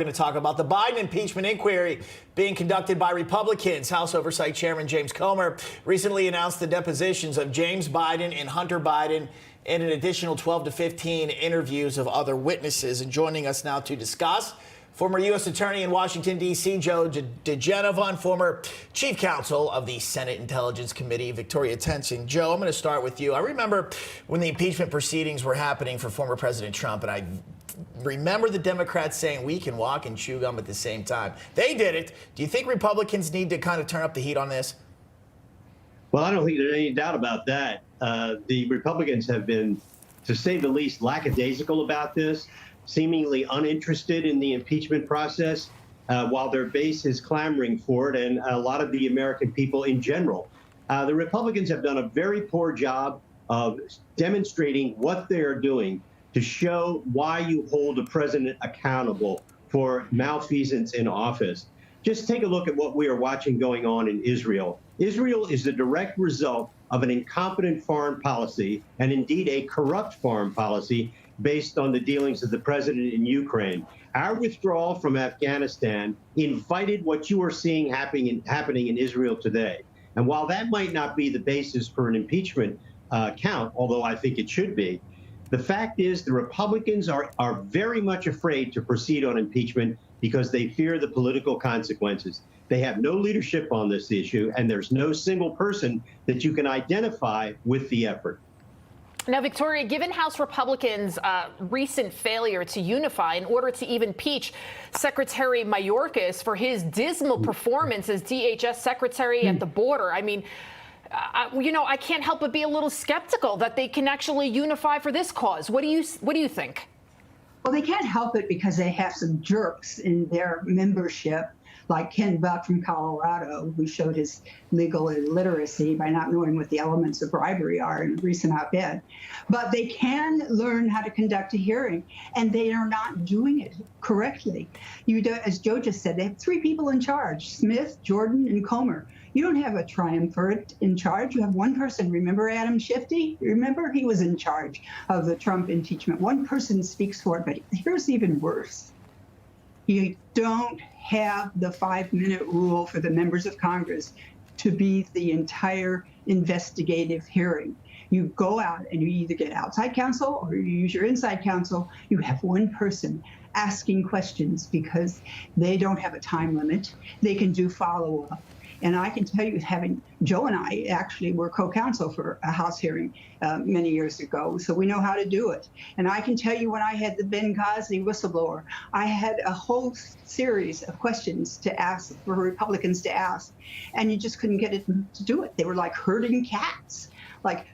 We're going to talk about the Biden impeachment inquiry being conducted by Republicans. House Oversight Chairman James Comer recently announced the depositions of James Biden and Hunter Biden and an additional 12 to 15 interviews of other witnesses. And joining us now to discuss, former U.S. Attorney in Washington, D.C., Joe diGenova, and former Chief Counsel of the Senate Intelligence Committee, Victoria Toensing. Joe, I'm going to start with you. I remember when the impeachment proceedings were happening for former President Trump, and I remember the Democrats saying we can walk and chew gum at the same time. They did it. Do you think Republicans need to kind of turn up the heat on this? Well, I don't think there's any doubt about that. The Republicans have been, to say the least, lackadaisical about this, seemingly uninterested in the impeachment process, while their base is clamoring for it, and a lot of the American people in general. The Republicans have done a very poor job of demonstrating what they are doing to show why you hold a president accountable for malfeasance in office. Just take a look at what we are watching going on in Israel. Israel is the direct result of an incompetent foreign policy, and indeed a corrupt foreign policy, based on the dealings of the president in Ukraine. Our withdrawal from Afghanistan invited what you are seeing happening in Israel today. And while that might not be the basis for an impeachment count, although I think it should be, the fact is the Republicans are very much afraid to proceed on impeachment because they fear the political consequences. They have no leadership on this issue, and there's no single person that you can identify with the effort. Now, Victoria, given House Republicans' recent failure to unify in order to even impeach Secretary Mayorkas for his dismal performance as DHS Secretary at the border, I mean, I can't help but be a little skeptical that they can actually unify for this cause. What do you think? Well, they can't help it because they have some jerks in their membership, like Ken Buck from Colorado, who showed his legal illiteracy by not knowing what the elements of bribery are in a recent op-ed. But they can learn how to conduct a hearing, and they are not doing it correctly. As Joe just said, they have three people in charge: Smith, Jordan, and Comer. You don't have a triumvirate in charge. You have one person. Remember Adam Shifty? Remember, he was in charge of the Trump impeachment. One person speaks for it, but here's even worse. You don't have the 5-minute rule for the members of Congress to be the entire investigative hearing. You go out and you either get outside counsel or you use your inside counsel. You have one person asking questions because they don't have a time limit. They can do follow-up. And I can tell you, having Joe and I actually were co-counsel for a House hearing many years ago, so we know how to do it. And I can tell you, when I had the Benghazi whistleblower, I had a whole series of questions to ask for Republicans to ask, and you just couldn't get it to do it. They were like herding cats. Like,